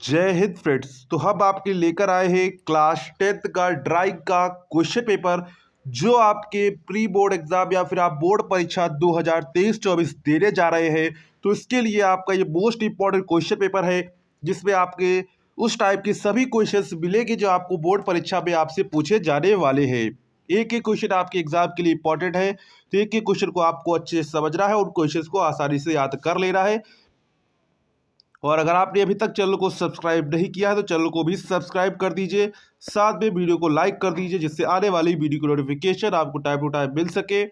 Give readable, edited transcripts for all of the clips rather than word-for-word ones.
जय हिंद फ्रेंड्स। तो हम आपके लेकर आए हैं क्लास 10th का ड्राइंग का क्वेश्चन पेपर जो आपके प्री बोर्ड एग्जाम या फिर आप बोर्ड परीक्षा 2023-24 देने जा रहे हैं। तो इसके लिए आपका ये मोस्ट इंपॉर्टेंट क्वेश्चन पेपर है जिसमें आपके उस टाइप के सभी क्वेश्चंस मिलेंगे जो आपको बोर्ड परीक्षा में आपसे पूछे जाने वाले हैं। एक एक क्वेश्चन आपके एग्जाम के लिए इंपॉर्टेंट है, तो एक एक क्वेश्चन को आपको अच्छे से समझना है, उन क्वेश्चंस को आसानी से याद कर लेना है। और अगर आपने अभी तक चैनल को सब्सक्राइब नहीं किया है तो चैनल को भी सब्सक्राइब कर दीजिए, साथ में वीडियो को लाइक कर दीजिए जिससे आने वाली वीडियो की नोटिफिकेशन आपको टाइम टू टाइम मिल सके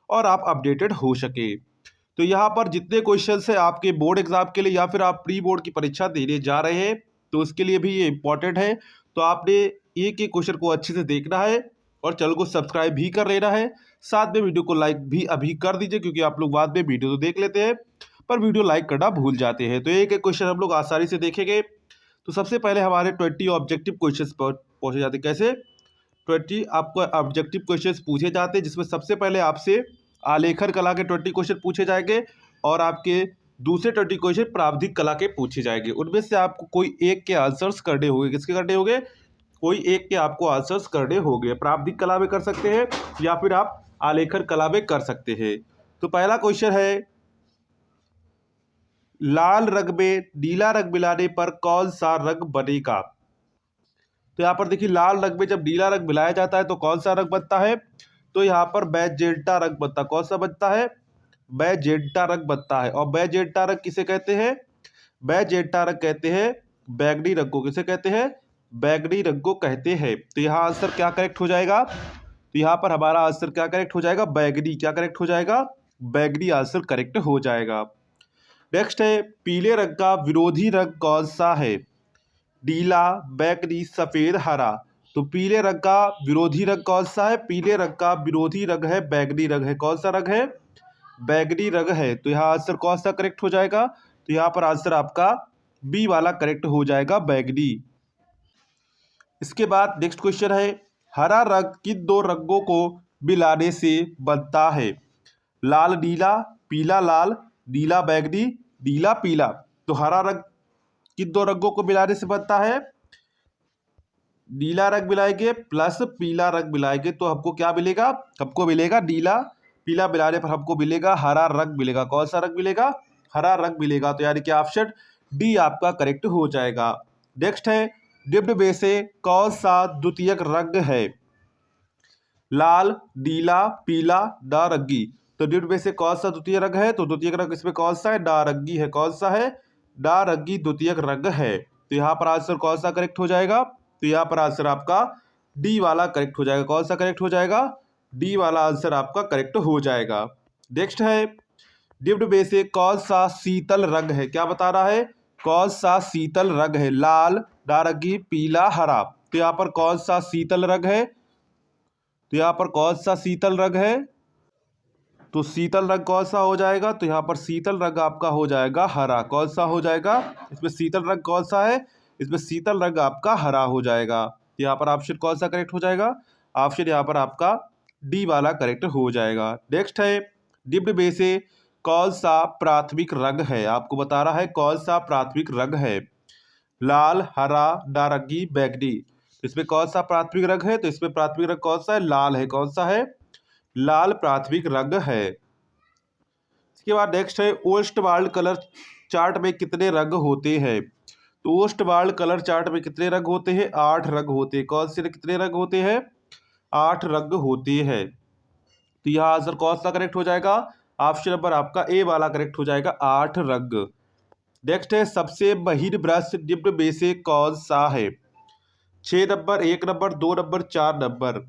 और आप अपडेटेड हो सके। तो यहाँ पर जितने क्वेश्चन है आपके बोर्ड एग्जाम के लिए या फिर आप प्री बोर्ड की परीक्षा देने जा रहे हैं तो उसके लिए भी ये इंपॉर्टेंट है। तो आपने एक एक क्वेश्चन को अच्छे से देखना है और चैनल को सब्सक्राइब भी कर लेना है, साथ में वीडियो को लाइक भी अभी कर दीजिए क्योंकि आप लोग बाद में वीडियो तो देख लेते हैं पर वीडियो लाइक करना भूल जाते हैं। तो एक एक क्वेश्चन हम लोग आसानी से देखेंगे। तो सबसे पहले हमारे 20 ऑब्जेक्टिव क्वेश्चन पर पहुंचे जाते हैं। कैसे 20 आपको ऑब्जेक्टिव क्वेश्चन पूछे जाते हैं जिसमें सबसे पहले आपसे आलेखन कला के 20 क्वेश्चन पूछे जाएंगे और आपके दूसरे 20 क्वेश्चन प्रावधिक कला के पूछे जाएंगे। उनमें से आपको कोई एक के आंसर्स करने होंगे। किसके करने होंगे? कोई एक के आपको आंसर्स करने होंगे। प्रावधिक कला में कर सकते हैं या फिर आप आलेखन कला में कर सकते हैं। तो पहला क्वेश्चन है, लाल रंग में नीला रंग मिलाने पर कौन सा रंग बनेगा? तो यहाँ पर देखिए लाल रंग में जब नीला रंग मिलाया जाता है तो कौन सा रंग बनता है? तो यहाँ पर मैजेंटा रंग बनता है। कौन सा बनता है? मैजेंटा रंग बनता है। और मैजेंटा रंग किसे कहते हैं? मैजेंटा रंग कहते हैं बैगनी रंग को। किसे कहते हैं? बैगनी रंग को कहते हैं। तो यहाँ आंसर क्या करेक्ट हो जाएगा? तो यहाँ पर हमारा आंसर क्या करेक्ट हो जाएगा? बैगनी। क्या करेक्ट हो जाएगा? बैगनी आंसर करेक्ट हो जाएगा। नेक्स्ट है, पीले रंग का विरोधी रंग कौन सा है? नीला, बैगनी, सफेद, हरा। तो पीले रंग का विरोधी रंग कौन सा है? पीले रंग का विरोधी रंग है बैगनी रंग है। कौन सा रंग है? बैगनी रंग है। तो यहाँ आंसर कौन सा करेक्ट हो जाएगा? तो यहाँ पर आंसर आपका बी वाला करेक्ट हो जाएगा, बैगनी। इसके बाद नेक्स्ट क्वेश्चन है, हरा रंग किन दो रंगों को मिलाने से बनता है? लाल नीला, पीला लाल, नीला बैगनी, नीला पीला। तो हरा रंग किन दो रंगों को मिलाने से बनता है? नीला रंग मिलाएंगे प्लस पीला रंग मिलाएंगे तो हमको क्या मिलेगा? हमको मिलेगा नीला। पीला मिलाने पर हमको मिलेगा हरा रंग मिलेगा। कौन सा रंग मिलेगा? हरा रंग मिलेगा। तो यानी कि ऑप्शन डी आपका करेक्ट हो जाएगा। नेक्स्ट है, निम्न में से कौन सा द्वितीयक रंग है? लाल, नीला, पीला, नारंगी। तो निम्न में से कौन सा द्वितीय रंग है? तो द्वितीय रंग इसमें कौन सा है? नारंगी है। कौन सा है? नारंगी द्वितीय रंग है। तो यहाँ पर आंसर कौन सा करेक्ट हो जाएगा? तो यहाँ पर आंसर आपका डी वाला करेक्ट हो जाएगा। कौन सा करेक्ट हो जाएगा? डी वाला आंसर आपका करेक्ट हो जाएगा। नेक्स्ट है, निम्न में से कौन सा शीतल रंग है? क्या बता रहा है? कौन सा शीतल रंग है? लाल, नारंगी, पीला, हरा। तो यहाँ पर कौन सा शीतल रंग है? तो यहाँ पर कौन सा शीतल रंग है? तो शीतल रंग कौन सा हो जाएगा? तो यहाँ पर शीतल रंग आपका हो जाएगा हरा। कौन सा हो जाएगा? इसमें शीतल रंग कौन सा है? इसमें शीतल रंग आपका हरा हो जाएगा। तो यहाँ पर ऑप्शन कौन सा करेक्ट हो जाएगा? ऑप्शन यहाँ पर आपका डी वाला करेक्ट हो जाएगा। नेक्स्ट है, निम्न में से कौन सा प्राथमिक रंग है? आपको बता रहा है कौन सा प्राथमिक रंग है। लाल, हरा, नारंगी, बैगनी। तो इसमें कौन सा प्राथमिक रंग है? तो इसमें प्राथमिक रंग कौन सा है? लाल है। कौन सा है? लाल प्राथमिक रंग है। इसके बाद नेक्स्ट है, ओस्टवाल्ड कलर चार्ट में कितने रंग होते हैं? तो ओस्टवाल्ड कलर चार्ट में कितने रंग होते हैं? 8 रंग होते हैं। कौन से कितने रंग होते हैं? 8 रंग होते हैं। तो यह आंसर कौन सा करेक्ट हो जाएगा? ऑप्शन नंबर आपका ए वाला करेक्ट हो जाएगा, 8 रंग। नेक्स्ट है, सबसे महीन ब्रश निम्न में से कौन सा है? 6 नंबर, 1 नंबर, 2 नंबर, 4 नंबर।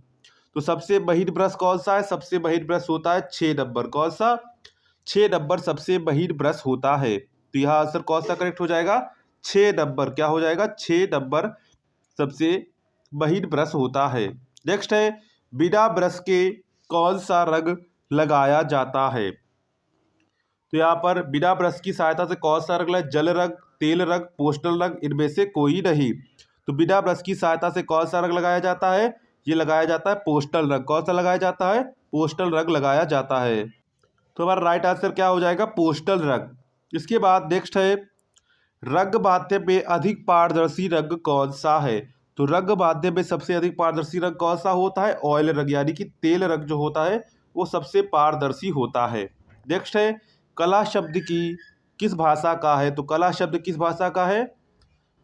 तो सबसे महीन ब्रश कौन सा है? सबसे महीन ब्रश होता है 6 नंबर। कौन सा? 6 नंबर सबसे महीन ब्रश होता है। तो यहाँ आंसर कौन सा करेक्ट हो जाएगा? 6 नंबर। क्या हो जाएगा? 6 नंबर सबसे महीन ब्रश होता है। नेक्स्ट है, बिना ब्रश के कौन सा रंग लगाया जाता है? तो यहाँ पर बिना ब्रश की सहायता से कौन सा रंग लगाया? जल रंग, तेल रंग, पोस्टल रंग, इनमें से कोई नहीं। तो बिना ब्रश की सहायता से कौन सा रंग लगाया जाता है? ये लगाया जाता है पोस्टल रंग। कौन सा लगाया जाता है? पोस्टल रंग लगाया जाता है। तो हमारा राइट आंसर क्या हो जाएगा? पोस्टल रंग। इसके बाद नेक्स्ट है, रग माध्यम में अधिक पारदर्शी रंग कौन सा है? तो रग माध्यम में सबसे अधिक पारदर्शी रंग कौन सा होता है? ऑयल रंग, यानी कि तेल रंग जो होता है वो सबसे पारदर्शी होता है। नेक्स्ट है, कला शब्द की किस भाषा का है? तो कला शब्द किस भाषा का है?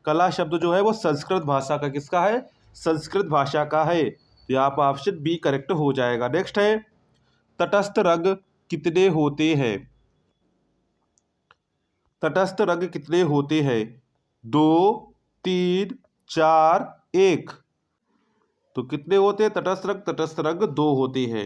कला शब्द जो है वो संस्कृत भाषा का, किसका है? संस्कृत भाषा का है। तो यहाँ पर ऑप्शन बी करेक्ट हो जाएगा। नेक्स्ट है, तटस्थ रंग कितने होते हैं? तटस्थ रंग कितने होते हैं? 2, 3, 4, 1। तो कितने होते हैं तटस्थ रंग? तटस्थ रंग 2 होते हैं।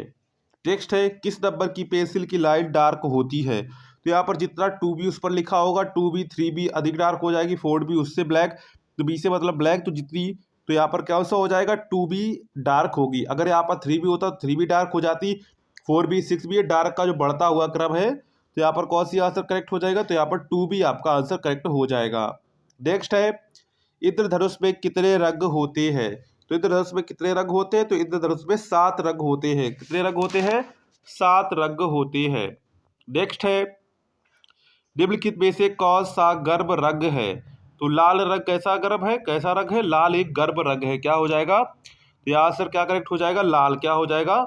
नेक्स्ट है, किस नंबर की पेंसिल की लाइन डार्क होती है? तो यहाँ पर जितना 2B उस पर लिखा होगा, 2B 3B अधिक डार्क हो जाएगी, 4B उससे ब्लैक, तो बी से मतलब ब्लैक, तो जितनी, तो यहाँ पर क्या सा हो जाएगा? 2B डार्क होगी। अगर यहाँ पर 3B होता तो 3B डार्क हो जाती, 4B 6B डार्क का जो बढ़ता हुआ क्रम है, तो यहाँ पर कौन सी आंसर करेक्ट हो जाएगा? तो यहाँ पर 2B आपका आंसर करेक्ट हो जाएगा। नेक्स्ट है, इंद्रधनुष में कितने रंग होते हैं? तो इंद्रधनुष में कितने रंग होते हैं? तो इंद्रधनुष में 7 रंग होते हैं। कितने रंग होते हैं? 7 रंग होते हैं। नेक्स्ट है, निम्नलिखित में से कौन सा गर्भ रंग है? तो लाल रंग कैसा गर्भ है? कैसा रंग है? लाल एक गर्भ रंग है। क्या हो जाएगा? तो यहाँ आंसर क्या करेक्ट हो जाएगा? लाल। क्या हो जाएगा?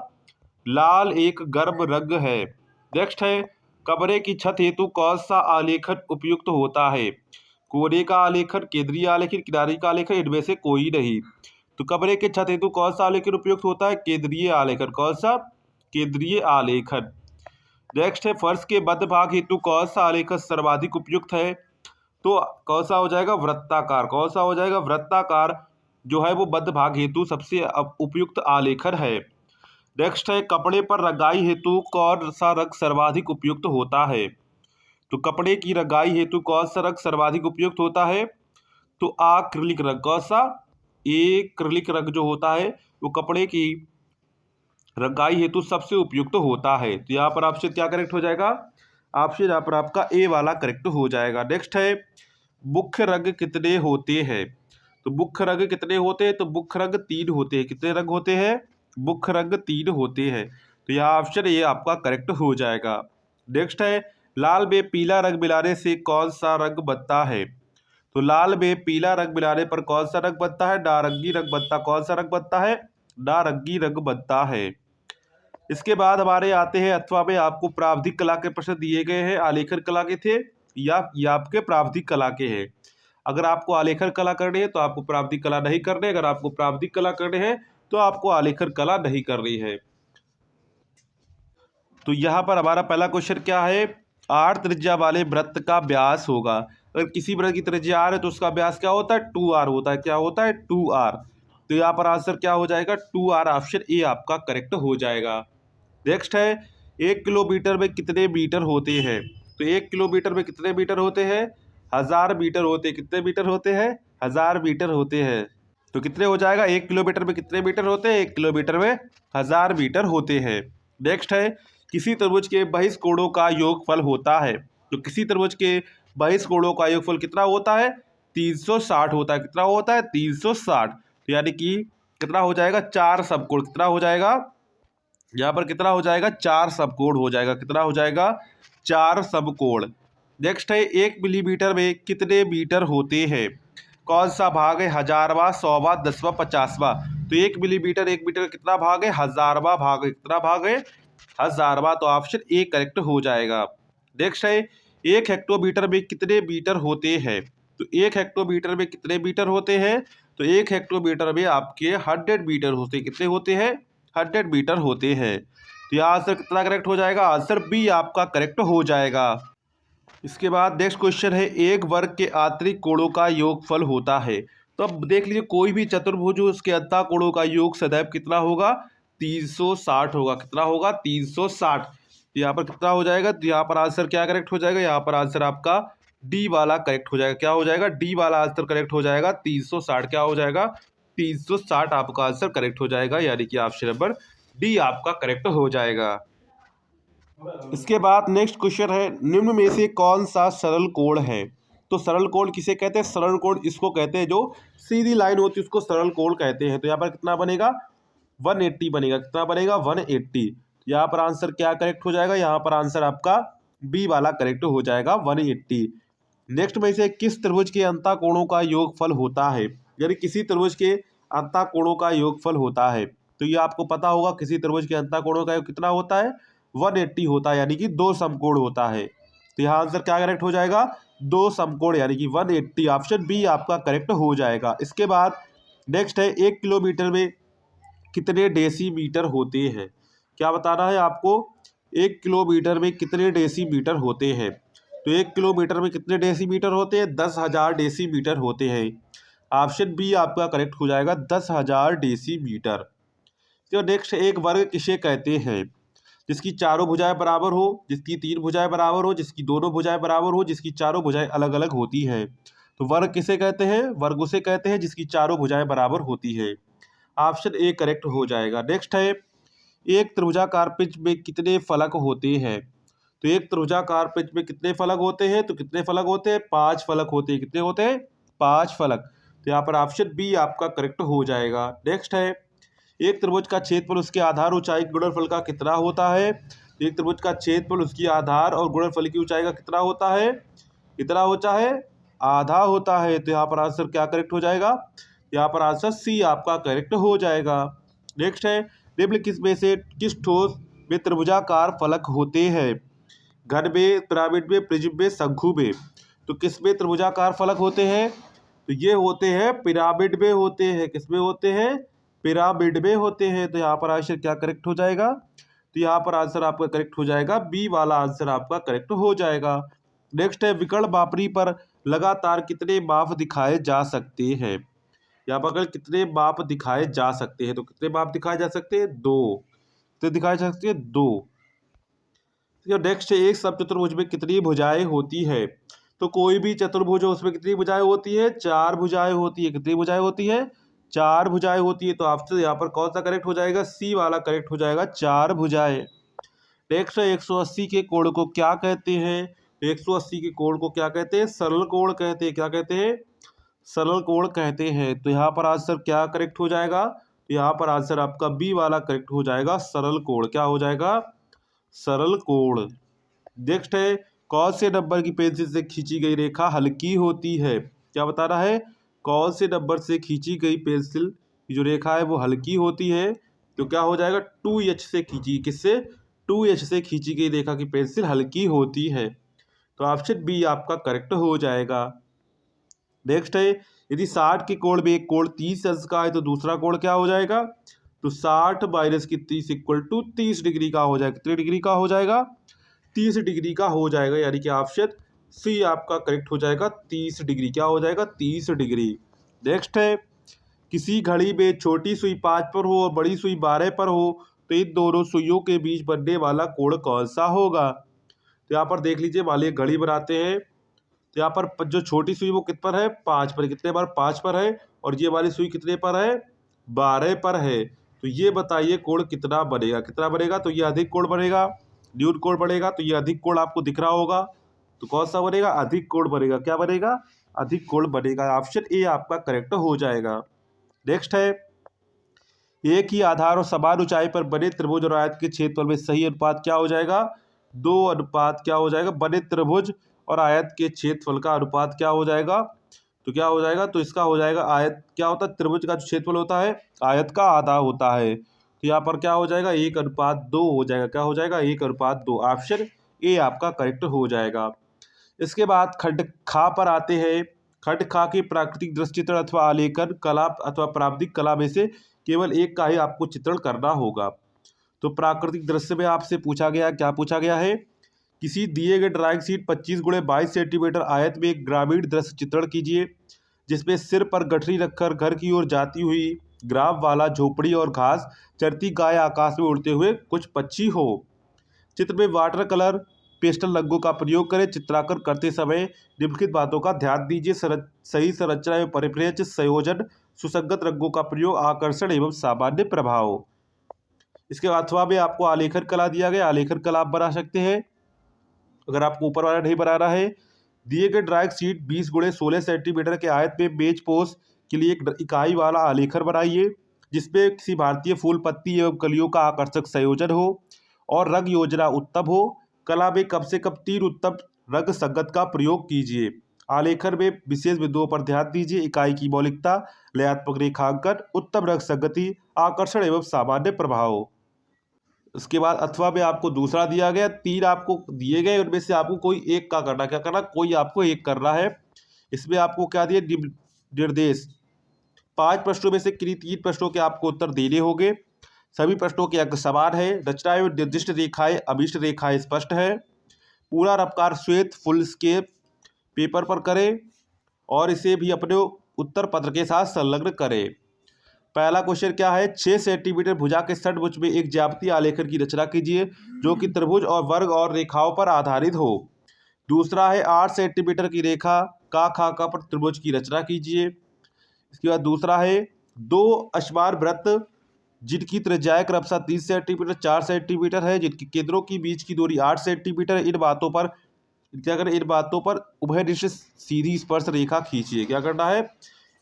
लाल एक गर्भ रंग है। नेक्स्ट है, कमरे की छत हेतु कौन सा आलेखन उपयुक्त होता है? कोने का आलेखन, केंद्रीय आलेखन, किनारी का आलेखन, इनमें से कोई नहीं। तो कमरे के छत हेतु कौन सा आलेखन उपयुक्त होता है? केंद्रीय आलेखन। कौन सा? केंद्रीय आलेखन। नेक्स्ट है, फर्श के मध्य भाग हेतु कौन सा आलेखन सर्वाधिक उपयुक्त है? तो कौन सा हो जाएगा? वृत्ताकार। कौन सा हो जाएगा? वृत्ताकार जो है वो मध्य भाग हेतु सबसे उपयुक्त आलेखन है। नेक्स्ट है, कपड़े पर रंगाई हेतु कौन सा रंग सर्वाधिक उपयुक्त होता है? तो कपड़े की रंगाई हेतु कौन सा रंग सर्वाधिक उपयुक्त होता है? तो आक्रिलिक रंग। कौन सा? एक्रिलिक रंग जो होता है वो कपड़े की रंगाई हेतु सबसे उपयुक्त होता है। तो यहाँ पर ऑप्शन क्या करेक्ट हो जाएगा? ऑप्शन यहाँ पर आपका ए वाला करेक्ट हो जाएगा। नेक्स्ट है, मुख्य रंग कितने होते हैं? तो मुख्य रंग कितने होते हैं? तो मुख्य रंग 3 होते हैं। कितने रंग होते हैं? मुख्य रंग 3 होते हैं। तो यहाँ ऑप्शन ए आपका करेक्ट हो जाएगा। नेक्स्ट है, लाल में पीला रंग मिलाने से कौन सा रंग बनता है? तो लाल में पीला रंग मिलाने पर कौन सा रंग बनता है? नारंगी रंग बनता। कौन सा रंग बनता है? नारंगी रंग बनता है। इसके बाद हमारे आते हैं अथवा में आपको प्रावधिक कला के प्रश्न दिए गए हैं। आलेखन कला के थे या ये आपके प्रावधिक कला के हैं। अगर आपको आलेखन कला करनी है तो आपको प्रावधिक कला नहीं करनी, अगर आपको प्रावधिक कला करनी है तो आपको आलेखन कला नहीं करनी है। तो यहाँ पर हमारा पहला क्वेश्चन क्या है? 8 त्रिज्या वाले वृत्त का व्यास होगा। अगर किसी वृत्त की त्रिज्या r है तो उसका व्यास क्या होता है? 2r होता है। क्या होता है? 2r। तो यहाँ पर आंसर क्या हो जाएगा? 2r। ऑप्शन ए आपका करेक्ट हो जाएगा। नेक्स्ट है, 1 किलोमीटर में कितने मीटर होते हैं? तो 1 किलोमीटर में कितने मीटर होते हैं? 1000 मीटर होते हैं। कितने मीटर होते हैं? 1000 मीटर होते हैं। तो कितने हो जाएगा? 1 किलोमीटर में कितने मीटर होते हैं? 1 किलोमीटर में 1000 मीटर होते हैं। नेक्स्ट है, किसी त्रिभुज के बहिष कोणों का योगफल होता है। तो किसी त्रिभुज के बहिष कोणों का योगफल कितना होता है? 360 होता है। कितना होता है? 360। तो यानी कि कितना हो जाएगा? 4 समकोण। कितना हो जाएगा? यहाँ पर कितना हो जाएगा? 4 समकोण हो जाएगा। कितना हो जाएगा? 4 समकोण। नेक्स्ट है, 1 मिलीमीटर में कितने मीटर होते हैं? कौन सा भाग है? 1000वां, 100वां, 10वां, 50वां। तो 1 मिलीमीटर, 1 मीटर कितना भाग है? 1000वां भाग है। कितना भाग है? 1000वां। तो ऑप्शन ए करेक्ट हो जाएगा। नेक्स्ट है, 1 हेक्टोमीटर में कितने मीटर होते हैं? तो 1 हेक्टोमीटर में कितने मीटर होते हैं? तो 1 हेक्टोमीटर में आपके 100 मीटर होते हैं। कितने होते हैं? 100 मीटर होते हैं। तो यह आंसर कितना करेक्ट हो जाएगा? आंसर बी आपका करेक्ट हो जाएगा। इसके बाद नेक्स्ट क्वेश्चन है, एक वर्ग के आंतरिक कोणों का योगफल होता है। तो अब देख लीजिए, कोई भी चतुर्भुज उसके अंतः कोणों का योग सदैव कितना होगा? 360 होगा। कितना होगा? 360। यहाँ पर कितना हो जाएगा? तो यहाँ पर आंसर क्या करेक्ट हो जाएगा? यहाँ पर आंसर आपका डी वाला करेक्ट हो जाएगा। क्या हो जाएगा? डी वाला आंसर करेक्ट हो जाएगा। 360 क्या हो जाएगा? 360 आपका आंसर करेक्ट हो जाएगा, यानी कि ऑप्शन नंबर डी आपका करेक्ट हो जाएगा। इसके बाद नेक्स्ट क्वेश्चन है, निम्न में से कौन सा सरल कोण है? तो सरल कोण किसे कहते हैं? सरल कोण इसको कहते हैं जो सीधी लाइन होती है उसको सरल कोण कहते हैं। तो यहाँ पर कितना बनेगा? 180 बनेगा। कितना बनेगा? 180। यहाँ पर आंसर क्या करेक्ट हो जाएगा? यहाँ पर आंसर आपका बी वाला करेक्ट हो जाएगा, 180। नेक्स्ट में से किस त्रिभुज के अंतःकोणों का योगफल होता है, यानी किसी त्रिभुज के अंतःकोणों का योगफल होता है। तो ये आपको पता होगा किसी त्रिभुज के अंतःकोणों का योग कितना होता है, 180 होता है, यानी कि 2 समकोण होता है। तो यहाँ आंसर क्या करेक्ट हो जाएगा, 2 समकोण यानी कि 180, ऑप्शन बी आपका करेक्ट हो जाएगा। इसके बाद नेक्स्ट है 1 किलोमीटर में कितने डेसीमीटर होते हैं। क्या बताना है आपको, 1 किलोमीटर में कितने डेसीमीटर होते हैं। तो 1 किलोमीटर में कितने डेसीमीटर होते हैं, 10,000 डेसीमीटर होते हैं। ऑप्शन बी आपका करेक्ट हो जाएगा, 10,000 डेसीमीटर। तो नेक्स्ट, एक वर्ग किसे कहते हैं, जिसकी चारों भुजाएं बराबर हो, जिसकी 3 भुजाएं बराबर हो, जिसकी दोनों भुजाएं बराबर हो, जिसकी चारों भुजाएं अलग अलग होती है। तो वर्ग किसे कहते हैं, वर्ग उसे कहते हैं जिसकी चारों भुजाएं बराबर होती है। ऑप्शन ए करेक्ट हो जाएगा। नेक्स्ट है, एक त्रिभुजाकार पिच में कितने फलक होते हैं। तो एक त्रिभुजाकार पिच में कितने फलक होते हैं, तो कितने फलक होते हैं, 5 फलक होते हैं। कितने होते हैं, 5 फलक। तो यहाँ पर ऑप्शन बी आपका करेक्ट हो जाएगा। नेक्स्ट है, एक त्रिभुज का क्षेत्रफल उसके आधार ऊंचाई के गुणनफल का कितना होता है। तो एक त्रिभुज का क्षेत्रफल उसकी आधार और गुणनफल की ऊंचाई का कितना होता है, कितना होता है, आधा होता है। तो यहाँ पर आंसर क्या करेक्ट हो जाएगा, यहाँ पर आंसर सी आपका करेक्ट हो जाएगा। नेक्स्ट है, निम्न किस में से किस ठोस में त्रिभुजाकार फलक होते हैं, घन में, पिरामिड में, प्रिज्म में, शंकु में। तो किस में त्रिभुजाकार फलक होते हैं, तो ये होते हैं पिरामिड में होते हैं। किस में होते हैं, पिरामिड में होते हैं। तो यहाँ पर आंसर क्या करेक्ट हो जाएगा, तो यहाँ पर आंसर आपका करेक्ट हो जाएगा, बी वाला आंसर आपका करेक्ट हो जाएगा। नेक्स्ट है, विकर्ण मापनी पर लगातार कितने माप दिखाए जा सकते हैं। यहाँ पर कितने माप दिखाए जा सकते हैं, तो कितने माप दिखाए जा सकते हैं, 2। तो दिखाए जा सकते हैं 2। नेक्स्ट है, एक समचतुर्भुज में कितनी भुजाएं होती है। तो कोई भी चतुर्भुज हो उसमें कितनी भुजाएं होती है, 4 भुजाएं होती है। कितनी भुजाएं होती है, 4 भुजाएं होती है। तो ऑप्शन यहाँ पर कौन सा करेक्ट हो जाएगा, सी वाला करेक्ट हो जाएगा, 4 भुजाएं। नेक्स्ट है, 180 के कोण को क्या कहते हैं। 180 के कोण को क्या कहते हैं, सरल कोण कहते हैं। क्या कहते हैं, सरल कोण कहते हैं। तो यहाँ पर आंसर क्या करेक्ट हो जाएगा, तो यहाँ पर आंसर आपका बी वाला करेक्ट हो जाएगा, सरल कोण। क्या हो जाएगा, सरल कोण। नेक्स्ट है, कौन से नंबर की पेंसिल से खींची गई रेखा हल्की होती है। क्या बताना है, कौन से नंबर से खींची गई पेंसिल की जो रेखा है वो हल्की होती है। तो क्या हो जाएगा, 2H से खींची, किससे, 2H से खींची गई रेखा की पेंसिल हल्की होती है। तो ऑप्शन बी आपका करेक्ट हो जाएगा। नेक्स्ट है, यदि 60 के कोण में एक कोण 30 अंश का है तो दूसरा कोण क्या हो जाएगा, तो 60 माइनस की 30 इक्वल टू 30 डिग्री का हो जाएगा। कितने डिग्री का हो जाएगा, 30 डिग्री का हो जाएगा, यानी कि ऑप्शन सी आपका करेक्ट हो जाएगा, 30 डिग्री। क्या हो जाएगा, 30 डिग्री। नेक्स्ट है, किसी घड़ी में छोटी सुई 5 पर हो और बड़ी सुई 12 पर हो तो इन दोनों सुइयों के बीच बनने वाला कोण कौन सा होगा। तो यहाँ पर देख लीजिए, मान लीजिए घड़ी बनाते हैं, तो यहाँ पर जो छोटी सुई वो कित पर है, 5 पर। कितने बार, 5 पर है। और ये वाली सुई कितने पर है, 12 पर है। तो ये बताइए कोण कितना बनेगा, कितना बनेगा, तो ये अधिक कोण बनेगा, न्यून कोण बनेगा। तो ये अधिक कोण आपको दिख रहा होगा, तो कौन सा बनेगा, अधिक कोण बनेगा। क्या बनेगा, अधिक कोण बनेगा। ऑप्शन ए आपका करेक्ट हो जाएगा। नेक्स्ट है, एक ही आधार और समान ऊंचाई पर बने त्रिभुज और आयत के क्षेत्रफल में सही अनुपात क्या हो जाएगा, 2 अनुपात क्या हो जाएगा, बने त्रिभुज और आयत के क्षेत्रफल का अनुपात क्या हो जाएगा, तो क्या हो जाएगा, तो इसका हो जाएगा, आयत क्या होता है, त्रिभुज का जो क्षेत्रफल होता है आयत का आधा होता है। तो यहाँ पर क्या हो जाएगा, 1:2 हो जाएगा। क्या हो जाएगा, 1:2। ऑप्शन ए आपका करेक्ट हो जाएगा। इसके बाद खंड खा पर आते हैं। खंड खा की प्राकृतिक दृश्य चित्रण अथवा आलेखन कला अथवा प्रावधिक कला में से केवल एक का ही आपको चित्रण करना होगा। तो प्राकृतिक दृश्य में आपसे पूछा गया, क्या पूछा गया है, किसी दिए गए ड्राइंग शीट 25x22 सेंटीमीटर आयत में एक ग्रामीण दृश्य चित्रण कीजिए जिसमें सिर पर गठरी रखकर घर की ओर जाती हुई ग्राम वाला झोपड़ी और घास चरती गाय आकाश में उड़ते हुए कुछ पक्षी हो। चित्र में वाटर कलर पेस्टल रंगों का प्रयोग करें। चित्रांकन करते समय निम्नलिखित बातों का ध्यान दीजिए, सही संरचना एवं परिप्रेक्ष्य संयोजन, सुसंगत रंगों का प्रयोग, आकर्षण एवं सामान्य प्रभाव। इसके अथवा में आपको आलेखन कला दिया गया, आलेखन कला आप बना सकते हैं अगर आपको ऊपर वाला नहीं बनाना है। दिए गए ड्राइंग शीट 20x16 सेंटीमीटर के आयत में मेज पोस्ट के लिए एक इकाई वाला आलेखन बनाइए जिसमें किसी भारतीय फूल पत्ती एवं कलियों का आकर्षक संयोजन हो और रंग योजना उत्तम हो। कला में कम से कम 3 उत्तम रंग संगत का प्रयोग कीजिए। आलेखन में विशेष बिंदुओं पर ध्यान दीजिए। इकाई की मौलिकता, लयात्मक रेखांकन, उत्तम रंग संगति, आकर्षण एवं सामान्य प्रभाव। उसके बाद अथवा में आपको दूसरा दिया गया, 3 आपको दिए गए, उनमें से आपको कोई एक का करना, क्या करना, कोई आपको एक करना है। इसमें आपको क्या दिए, निर्देश। 5 प्रश्नों में से किन्हीं 3 प्रश्नों के आपको उत्तर देने होंगे। सभी प्रश्नों के अंक समान है। रचना एवं निर्दिष्ट रेखाएं, अभिष्ट रेखाएं स्पष्ट है। पूरा रफ्तार श्वेत फुल स्केप पेपर पर करें और इसे भी अपने उत्तर पत्र के साथ संलग्न करें। पहला क्वेश्चन क्या है, 6 सेंटीमीटर भुजा के षटभुज में एक ज्यामितीय आलेखन की रचना कीजिए जो कि त्रिभुज और वर्ग और रेखाओं पर आधारित हो। दूसरा है 8 सेंटीमीटर की रेखा का खा का पर त्रिभुज की रचना कीजिए। इसके बाद दूसरा है 2 असमान वृत्त जिनकी त्रिज्याएं क्रमशः 30 सेंटीमीटर 4 सेंटीमीटर है, जिनके केंद्रों की बीच की दूरी 8 सेंटीमीटर। इन बातों पर क्या करें, इन बातों पर उभयनिष्ठ सीधी स्पर्श रेखा खींचिए। क्या करना है,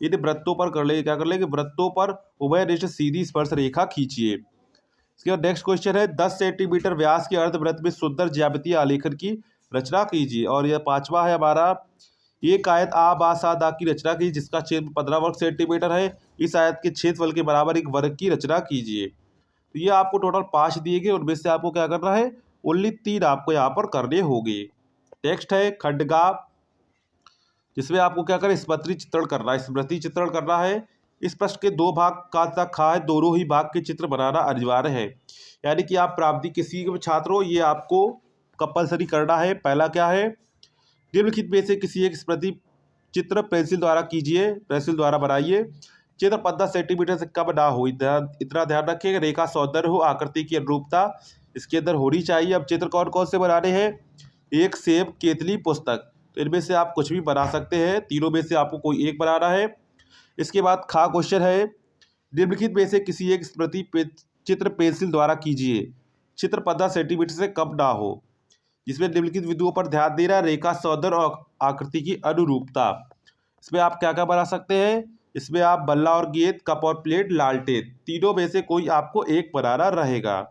इन वृत्तों पर कर ले, क्या कर लेंगे, वृत्तों पर उभयनिष्ठ सीधी स्पर्श रेखा खींचिए। इसके बाद नेक्स्ट क्वेश्चन है 10 सेंटीमीटर व्यास के अर्धवृत्त में सुंदर ज्यामितीय आलेखन की रचना कीजिए। और यह पांचवा है हमारा, एक आयत आ बा सा दा की रचना कीजिए जिसका क्षेत्र 15 वर्ग सेंटीमीटर है। इस आयत के क्षेत्रफल के बराबर एक वर्ग की रचना कीजिए। तो ये आपको टोटल 5 दिए गए, उनमें से आपको क्या करना है, ओनली 3 आपको यहाँ पर करने होंगे। नेक्स्ट है खंडगा, जिसमें आपको क्या करें, स्मृति चित्रण करना है। स्मृति चित्रण करना है। इस प्रश्न के 2 भाग का तक खा है, दोनों ही भाग के चित्र बनाना अनिवार्य है। यानी कि आप प्राप्ति किसी के छात्र हो, ये आपको कंपलसरी करना है। पहला क्या है, निम्नलिखित में से किसी एक स्मृति चित्र पेंसिल द्वारा कीजिए, पेंसिल द्वारा बनाइए। चित्र 15 सेंटीमीटर से कम ना हो, इतना ध्यान रखिएगा। रेखा सौंदर्य हो, आकृति की अनुरूपता इसके अंदर होनी चाहिए। अब चित्र कौन कौन से बनाने हैं, एक सेब, केतली, पुस्तक, तो इनमें से आप कुछ भी बना सकते हैं। तीनों में से आपको कोई एक बनाना है। इसके बाद खा क्वेश्चन है, निम्नलिखित में से किसी एक स्मृति चित्र पेंसिल द्वारा कीजिए, चित्र 15 सेंटीमीटर से कम ना हो, जिसमें निम्नलिखित बिंदुओं पर ध्यान देना। रेखा सौंदर्य और आकृति की अनुरूपता। इसमें आप क्या क्या बना सकते हैं, इसमें आप बल्ला और गेंद, कप और प्लेट, लालटेन, तीनों में से कोई आपको एक बनाना रहेगा।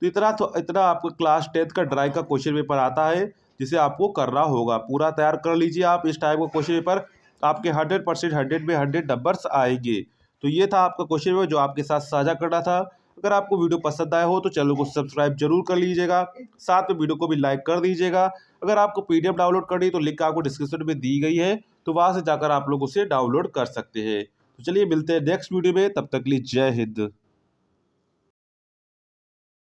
तो इतना आपको क्लास 10 का ड्राइंग का क्वेश्चन पेपर आता है जिसे आपको करना होगा। पूरा तैयार कर लीजिए आप। इस टाइप का क्वेश्चन पेपर आपके 100% 100 में 100 नंबर्स आएंगे। तो ये था आपका क्वेश्चन पेपर जो आपके साथ साझा करना था। अगर आपको वीडियो पसंद आया हो तो चैनल को सब्सक्राइब जरूर कर लीजिएगा, साथ में वीडियो को भी लाइक कर दीजिएगा। अगर आपको PDF डाउनलोड करनी है तो लिंक आपको डिस्क्रिप्शन में दी गई है, तो वहाँ से जाकर आप लोग उसे डाउनलोड कर सकते हैं। तो चलिए मिलते हैं नेक्स्ट वीडियो में, तब तक के लिए जय हिंद।